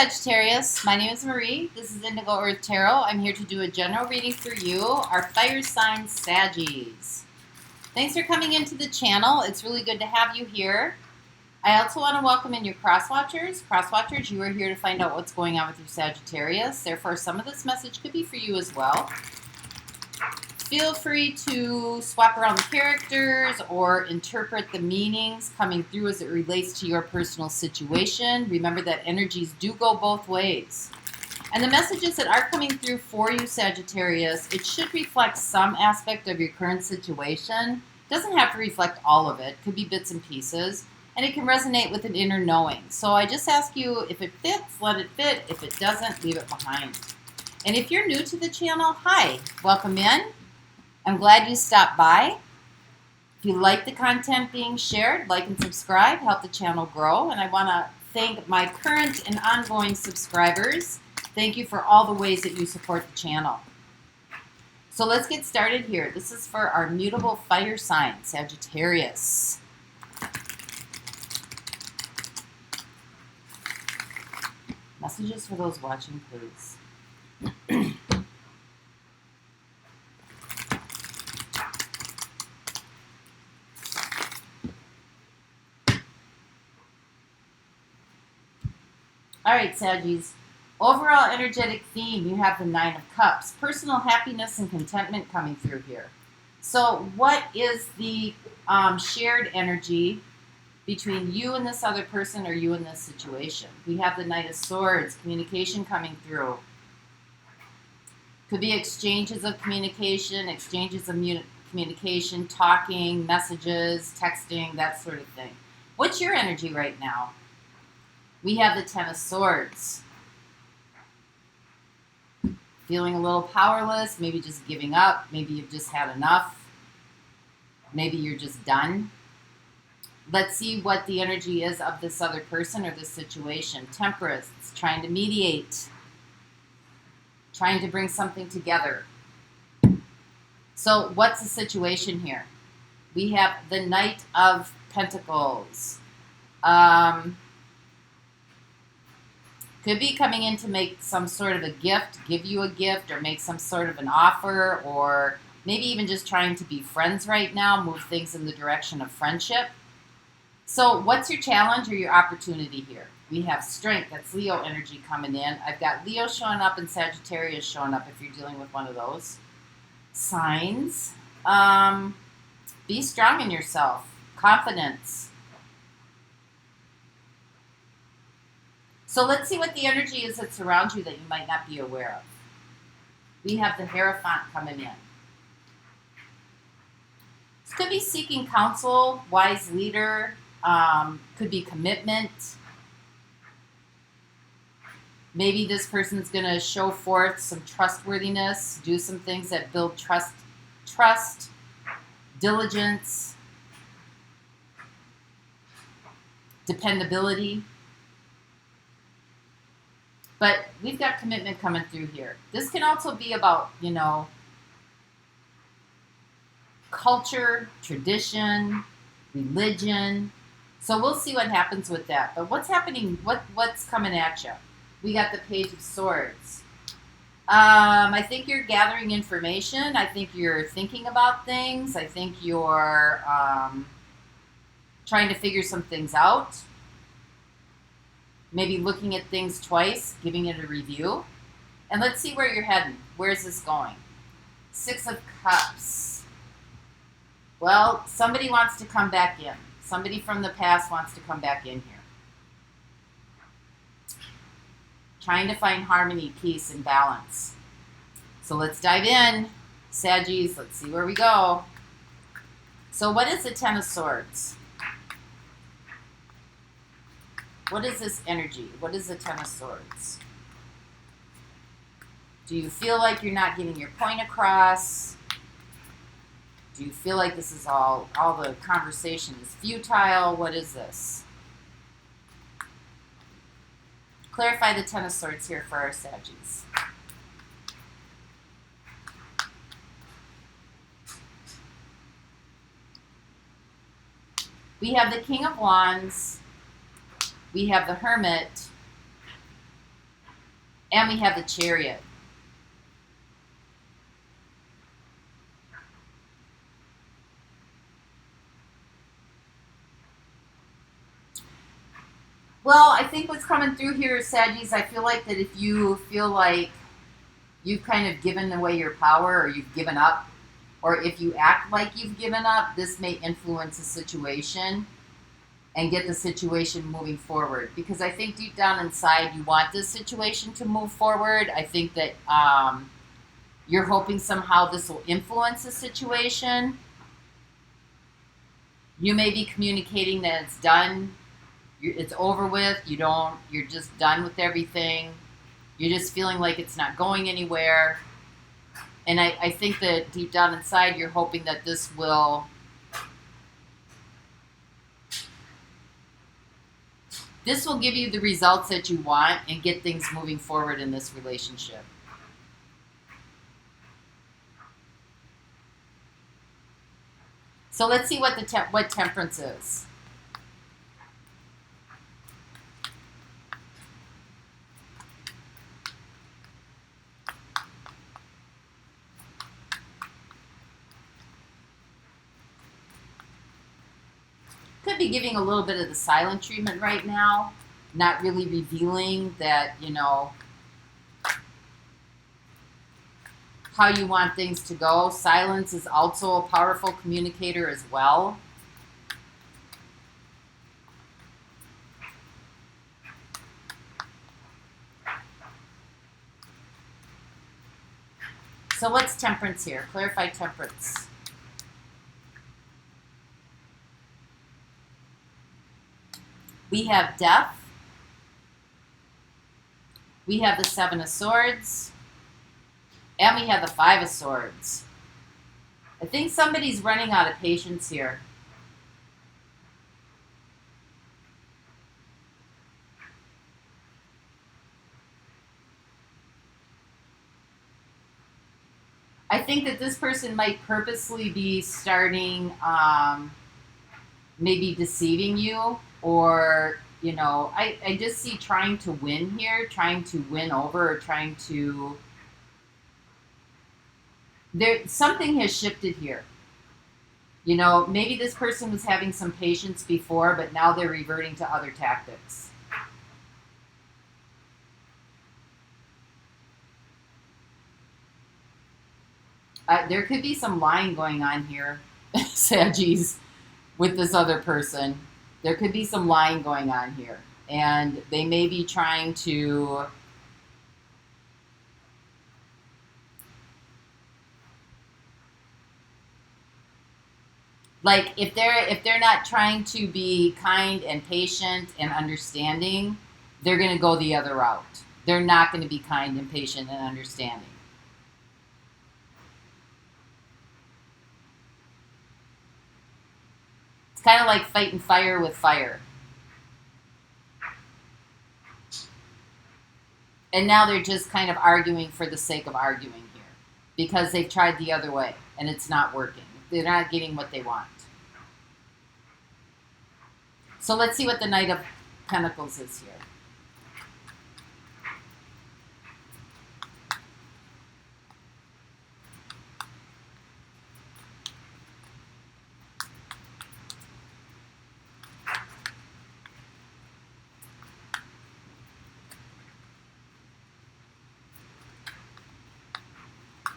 Sagittarius. My name is Marie. This is Indigo Earth Tarot. I'm here to do a general reading for you, our fire sign Saggies. Thanks for coming into the channel. It's really good to have you here. I also want to welcome in your cross-watchers. Cross-watchers, you are here to find out what's going on with your Sagittarius. Therefore, some of this message could be for you as well. Feel free to swap around the characters or interpret the meanings coming through as it relates to your personal situation. Remember that energies do go both ways. And the messages that are coming through for you, Sagittarius, it should reflect some aspect of your current situation. It doesn't have to reflect all of it. It could be bits and pieces. And it can resonate with an inner knowing. So I just ask you, if it fits, let it fit. If it doesn't, leave it behind. And if you're new to the channel, hi, welcome in. I'm glad you stopped by. If you like the content being shared, like and subscribe, help the channel grow. And I want to thank my current and ongoing subscribers. Thank you for all the ways that you support the channel. So let's get started here. This is for our mutable fire sign, Sagittarius. Messages for those watching, please. All right, Saggies. Overall energetic theme, you have the Nine of Cups. Personal happiness and contentment coming through here. So what is the shared energy between you and this other person or you and this situation? We have the Knight of Swords, communication coming through. Could be exchanges of communication, talking, messages, texting, that sort of thing. What's your energy right now? We have the Ten of Swords. Feeling a little powerless, maybe just giving up, maybe you've just had enough, maybe you're just done. Let's see what the energy is of this other person or this situation. Temperance, trying to mediate, trying to bring something together. So what's the situation here? We have the Knight of Pentacles. Could be coming in to make some sort of a gift, give you a gift, or make some sort of an offer, or maybe even just trying to be friends right now, move things in the direction of friendship. So what's your challenge or your opportunity here? We have strength. That's Leo energy coming in. I've got Leo showing up and Sagittarius showing up if you're dealing with one of those signs. Be strong in yourself. Confidence. So let's see what the energy is that surrounds you that you might not be aware of. We have the Hierophant coming in. This could be seeking counsel, wise leader, could be commitment. Maybe this person's going to show forth some trustworthiness, do some things that build trust, diligence, dependability. But we've got commitment coming through here. This can also be about, culture, tradition, religion. So we'll see what happens with that. But what's happening? What's coming at you? We got the Page of Swords. I think you're gathering information. I think you're thinking about things. I think you're trying to figure some things out. Maybe looking at things twice, giving it a review. And let's see where you're heading. Where's this going? Six of Cups. Well, somebody wants to come back in. Somebody from the past wants to come back in here. Trying to find harmony, peace, and balance. So let's dive in. Saggies, let's see where we go. So what is the Ten of Swords? What is this energy? What is the Ten of Swords? Do you feel like you're not getting your point across? Do you feel like this is all the conversation is futile? What is this? Clarify the Ten of Swords here for our Saggies. We have the King of Wands. We have the Hermit. And we have the Chariot. Well, I think what's coming through here is, Saggies, I feel like that if you feel like you've kind of given away your power, or you've given up, or if you act like you've given up, this may influence the situation and get the situation moving forward. Because I think deep down inside, you want this situation to move forward. I think that you're hoping somehow this will influence the situation. You may be communicating that it's done. It's over with. You're just done with everything. You're just feeling like it's not going anywhere. And I think that deep down inside, you're hoping that this will give you the results that you want and get things moving forward in this relationship. So let's see what what Temperance is. Could be giving a little bit of the silent treatment right now, not really revealing that, you know, how you want things to go. Silence is also a powerful communicator as well. So what's Temperance here? Clarify Temperance. We have Death. We have the Seven of Swords. And we have the Five of Swords. I think somebody's running out of patience here. I think that this person might purposely be starting, maybe deceiving you, or, you know, I just see trying to win here, trying to win over, or trying to... something has shifted here. You know, maybe this person was having some patience before, but now they're reverting to other tactics. There could be some lying going on here, Saggies, with this other person. There could be some lying going on here. And they may be trying to... like, if they're not trying to be kind and patient and understanding, they're going to go the other route. They're not going to be kind and patient and understanding. It's kind of like fighting fire with fire. And now they're just kind of arguing for the sake of arguing here, because they've tried the other way and it's not working. They're not getting what they want. So let's see what the Knight of Pentacles is here.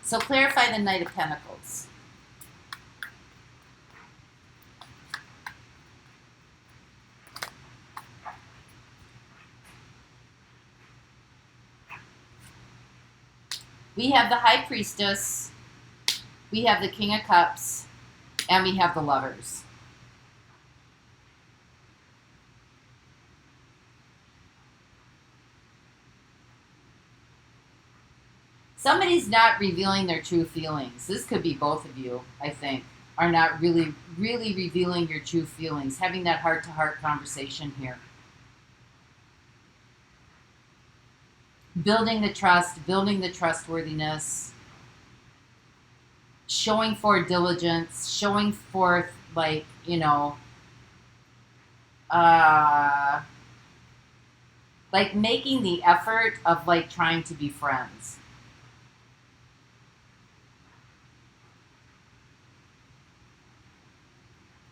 So clarify the Knight of Pentacles. We have the High Priestess, we have the King of Cups, and we have the Lovers. Somebody's not revealing their true feelings. This could be both of you, I think, are not really revealing your true feelings, having that heart-to-heart conversation here. Building the trust, building the trustworthiness, showing forth diligence, showing forth, like, you know, Like making the effort of like trying to be friends.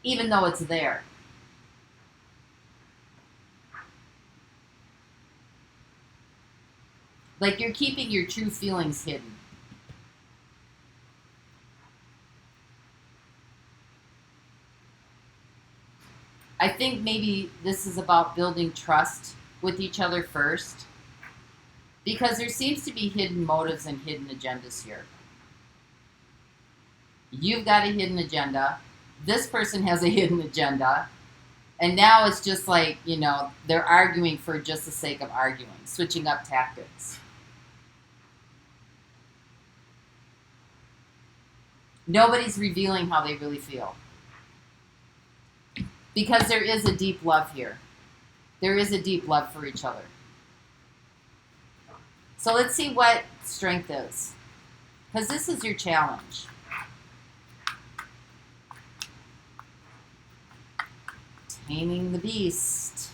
Even though it's there. Like you're keeping your true feelings hidden. I think maybe this is about building trust with each other first. Because there seems to be hidden motives and hidden agendas here. You've got a hidden agenda. This person has a hidden agenda. And now it's just like, you know, they're arguing for just the sake of arguing, switching up tactics. Nobody's revealing how they really feel. Because there is a deep love here. There is a deep love for each other. So let's see what strength is. Because this is your challenge. Taming the beast.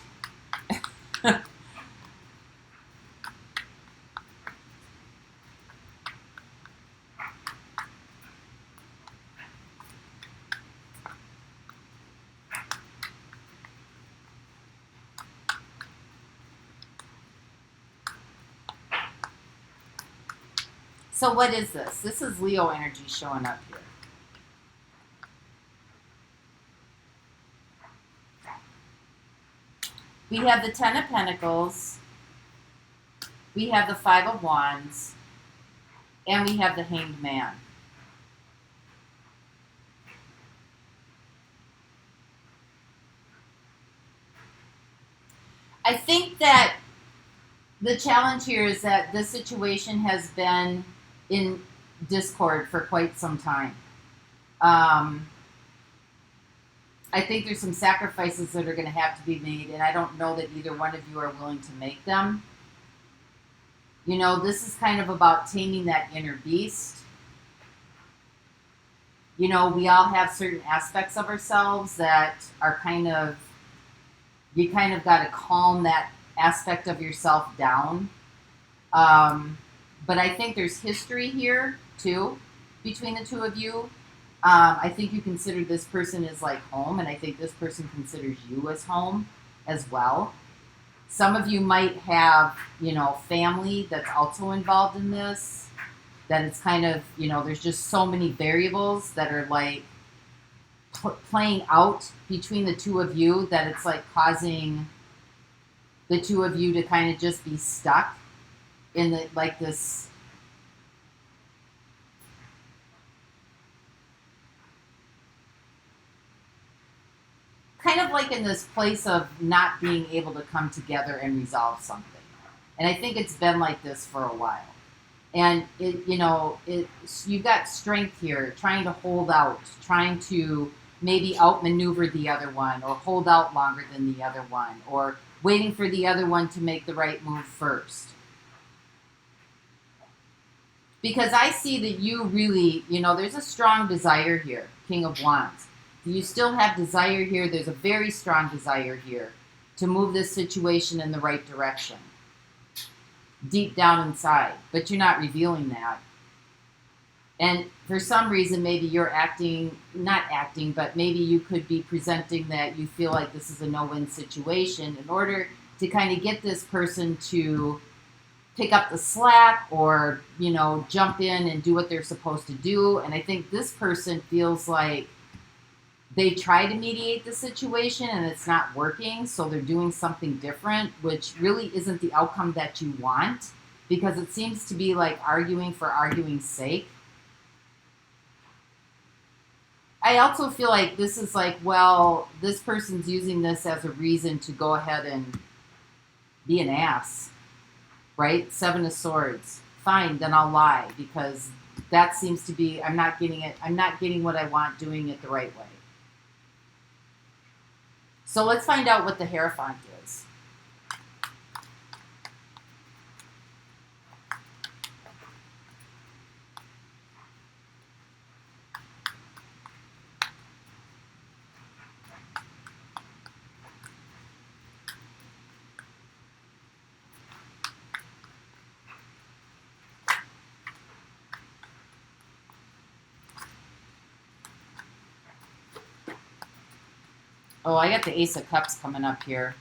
So what is this? This is Leo energy showing up here. We have the Ten of Pentacles, we have the Five of Wands, and we have the Hanged Man. I think that the challenge here is that this situation has been in discord for quite some time. I think there's some sacrifices that are going to have to be made, and I don't know that either one of you are willing to make them. You know, this is kind of about taming that inner beast. You know, we all have certain aspects of ourselves that are kind of, you kind of got to calm that aspect of yourself down. But I think there's history here, too, between the two of you. I think you consider this person as like home, and I think this person considers you as home as well. Some of you might have, you know, family that's also involved in this, that it's kind of, you know, there's just so many variables that are like playing out between the two of you that it's like causing the two of you to kind of just be stuck in the, like this, kind of like in this place of not being able to come together and resolve something. And I think it's been like this for a while. And it, you know, you've got strength here, trying to hold out, trying to maybe outmaneuver the other one, or hold out longer than the other one, or waiting for the other one to make the right move first. Because I see that you really, you know, there's a strong desire here, King of Wands. You still have desire here. There's a very strong desire here to move this situation in the right direction, deep down inside, but you're not revealing that. And for some reason, maybe you're not acting, but maybe you could be presenting that you feel like this is a no-win situation in order to kind of get this person to pick up the slack or, you know, jump in and do what they're supposed to do. And I think this person feels like they try to mediate the situation and it's not working, so they're doing something different, which really isn't the outcome that you want, because it seems to be like arguing for arguing's sake. I also feel like this is like, well, this person's using this as a reason to go ahead and be an ass, right? Seven of Swords. Fine, then I'll lie, because that seems to be, I'm not getting it. I'm not getting what I want, doing it the right way. So let's find out what the Hierophant is. Oh, I got the Ace of Cups coming up here.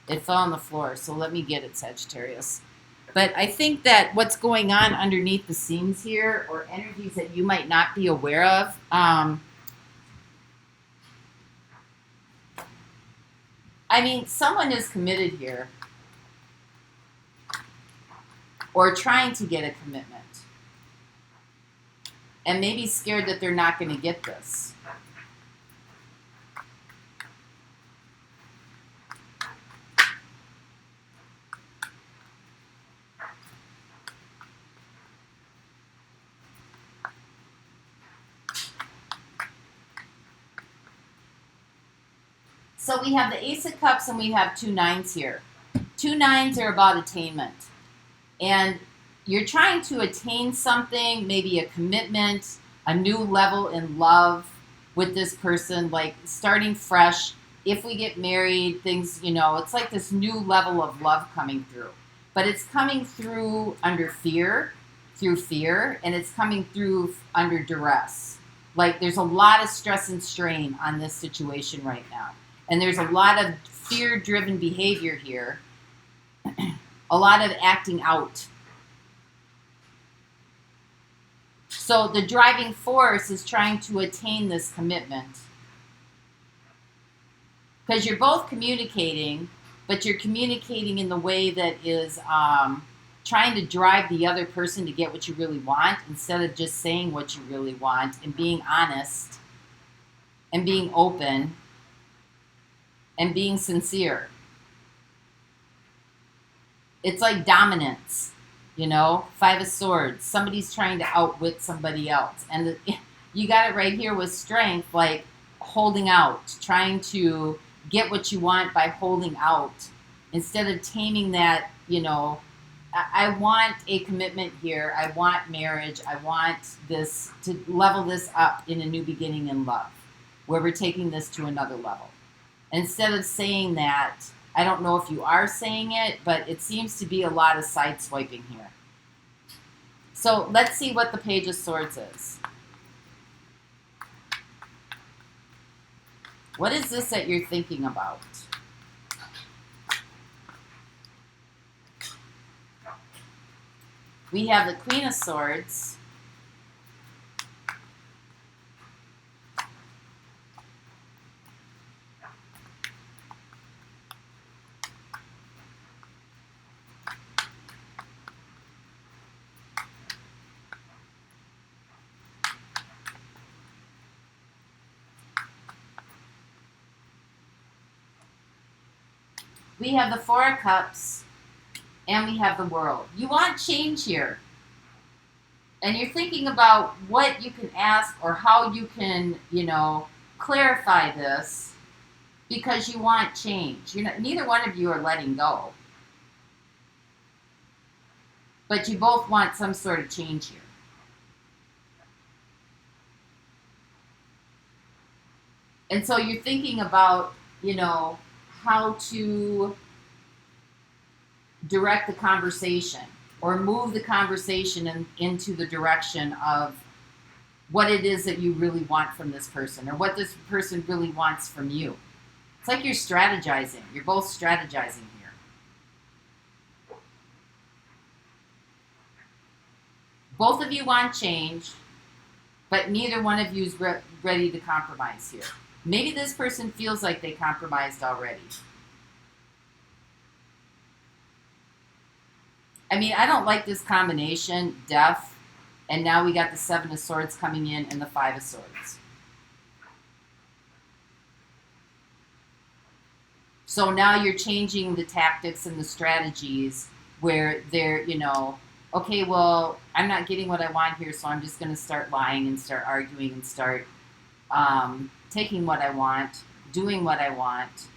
It fell on the floor, so let me get it, Sagittarius. But I think that what's going on underneath the scenes here, or energies that you might not be aware of, I mean, someone is committed here, or trying to get a commitment, and maybe scared that they're not going to get this. So we have the Ace of Cups and we have 2 9s here. 2 9s are about attainment. And you're trying to attain something, maybe a commitment, a new level in love with this person, like starting fresh. If we get married, things, you know, it's like this new level of love coming through. But it's coming through under fear, and it's coming through under duress. Like there's a lot of stress and strain on this situation right now. And there's a lot of fear-driven behavior here, a lot of acting out. So the driving force is trying to attain this commitment. Because you're both communicating, but you're communicating in the way that is trying to drive the other person to get what you really want, instead of just saying what you really want and being honest and being open and being sincere. It's like dominance, you know, 5 of Swords. Somebody's trying to outwit somebody else. And you got it right here with strength, like holding out, trying to get what you want by holding out, instead of taming that, you know, I want a commitment here. I want marriage. I want this, to level this up in a new beginning in love, where we're taking this to another level. Instead of saying that, I don't know if you are saying it, but it seems to be a lot of sideswiping here. So let's see what the Page of Swords is. What is this that you're thinking about? We have the Queen of Swords. We have the 4 of Cups, and we have the World. You want change here. And you're thinking about what you can ask or how you can, you know, clarify this, because you want change. You're not, neither one of you are letting go. But you both want some sort of change here. And so you're thinking about, you know, how to direct the conversation or move the conversation into the direction of what it is that you really want from this person, or what this person really wants from you. It's like you're strategizing. You're both strategizing here. Both of you want change, but neither one of you is ready to compromise here. Maybe this person feels like they compromised already. I mean, I don't like this combination, Death, and now we got the 7 of Swords coming in and the 5 of Swords. So now you're changing the tactics and the strategies where they're, you know, okay, well, I'm not getting what I want here, so I'm just going to start lying and start arguing and start taking what I want, doing what I want.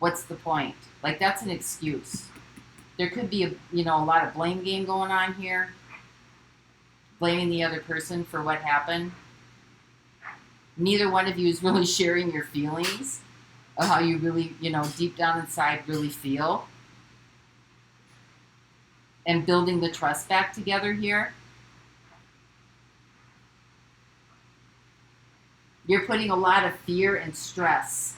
What's the point? Like, that's an excuse. There could be, a lot of blame game going on here. Blaming the other person for what happened. Neither one of you is really sharing your feelings of how you really, deep down inside really feel. And building the trust back together here. You're putting a lot of fear and stress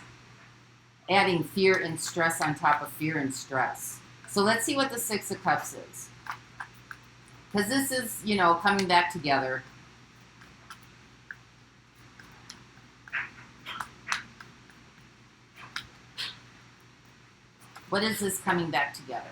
adding fear and stress on top of fear and stress. So let's see what the Six of Cups is. Because this is, you know, coming back together. What is this coming back together?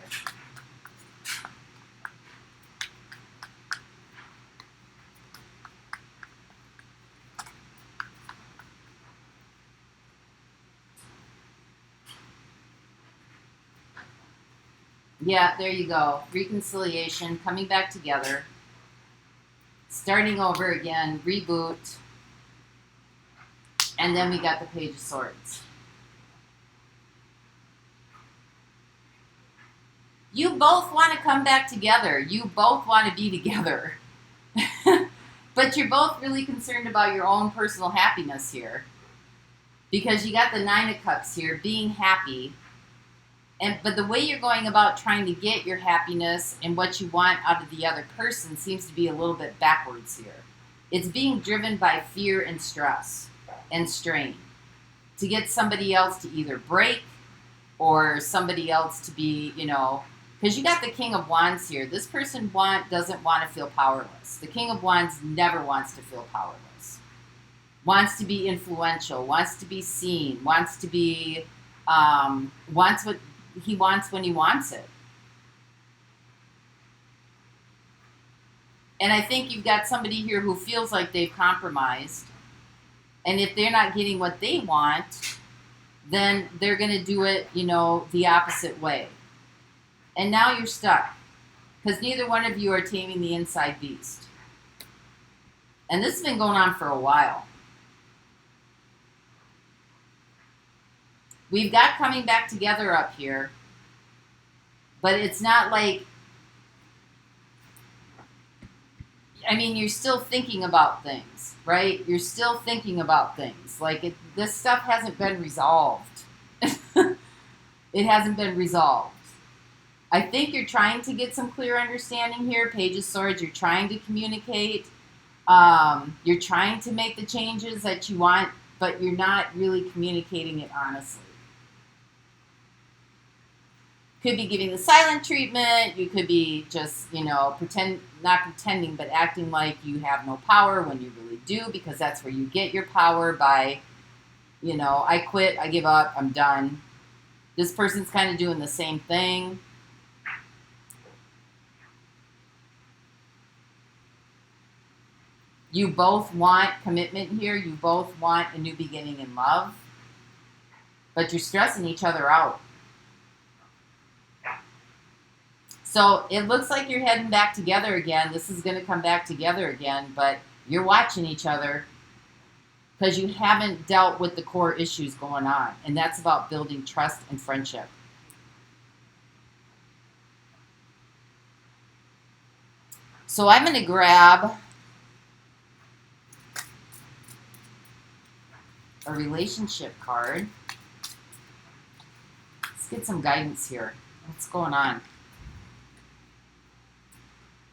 Yeah, there you go. Reconciliation, coming back together, starting over again, reboot, and then we got the Page of Swords. You both want to come back together. You both want to be together. But you're both really concerned about your own personal happiness here. Because you got the Nine of Cups here, being happy. But the way you're going about trying to get your happiness and what you want out of the other person seems to be a little bit backwards here. It's being driven by fear and stress and strain to get somebody else to either break or somebody else to be, you know, because you got the King of Wands here. This person doesn't want to feel powerless. The King of Wands never wants to feel powerless. Wants to be influential, wants to be seen, wants to be, wants what he wants when he wants it. And I think you've got somebody here who feels like they've compromised. And if they're not getting what they want, then they're going to do it, you know, the opposite way. And now you're stuck. Because neither one of you are taming the inside beast. And this has been going on for a while. We've got coming back together up here. But it's not like, I mean, you're still thinking about things, right? You're still thinking about things. Like, this stuff hasn't been resolved. It hasn't been resolved. I think you're trying to get some clear understanding here. Page of Swords, you're trying to communicate. You're trying to make the changes that you want, but you're not really communicating it honestly. Could be giving the silent treatment. You could be just, you know, not pretending, but acting like you have no power when you really do, because that's where you get your power by, you know, I quit, I give up, I'm done. This person's kind of doing the same thing. You both want commitment here. You both want a new beginning in love. But you're stressing each other out. So it looks like you're heading back together again. This is going to come back together again. But you're watching each other because you haven't dealt with the core issues going on. And that's about building trust and friendship. So I'm going to grab a relationship card. Let's get some guidance here. What's going on?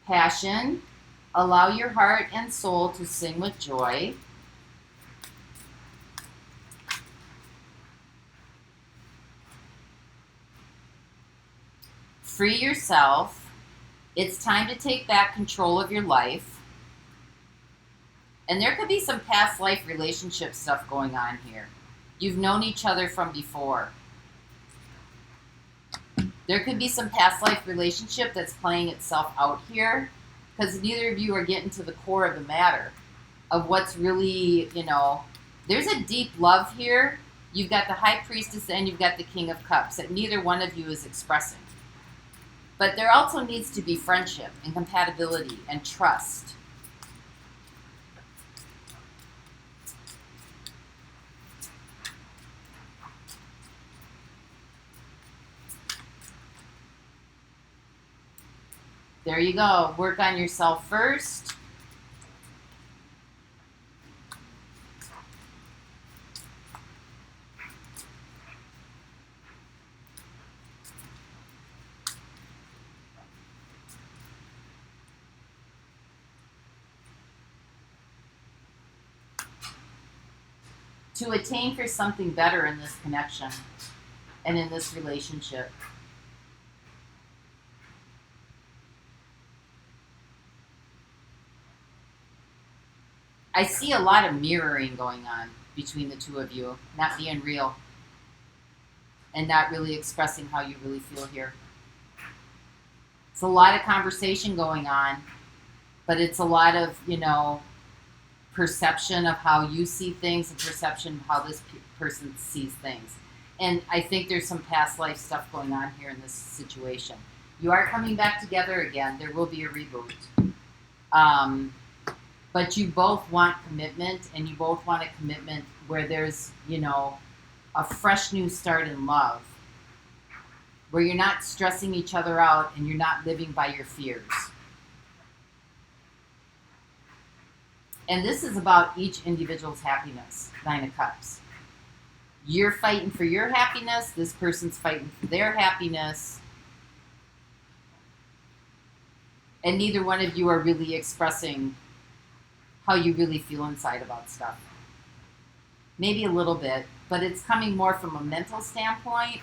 Passion. Allow your heart and soul to sing with joy. Free yourself. It's time to take back control of your life. And there could be some past life relationship stuff going on here. You've known each other from before. There could be some past life relationship that's playing itself out here because neither of you are getting to the core of the matter of what's really, you know, there's a deep love here. You've got the High Priestess and you've got the King of Cups that neither one of you is expressing. But there also needs to be friendship and compatibility and trust. There you go. Work on yourself first. To attain for something better in this connection. and in this relationship. I see a lot of mirroring going on between the two of you, not being real and not really expressing how you really feel here. It's a lot of conversation going on, but it's a lot of, you know, perception of how you see things and perception of how this person sees things. And I think there's some past life stuff going on here in this situation. You are coming back together again. There will be a reboot. But you both want commitment, and you both want a commitment where there's, you know, a fresh new start in love, where you're not stressing each other out and you're not living by your fears. And this is about each individual's happiness, 9 of Cups. You're fighting for your happiness. This person's fighting for their happiness. And neither one of you are really expressing how you really feel inside about stuff. Maybe a little bit, but it's coming more from a mental standpoint.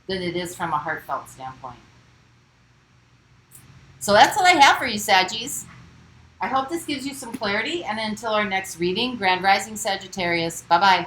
Than it is from a heartfelt standpoint. So that's what I have for you, Saggies. I hope this gives you some clarity, and until our next reading, Grand Rising Sagittarius, bye-bye.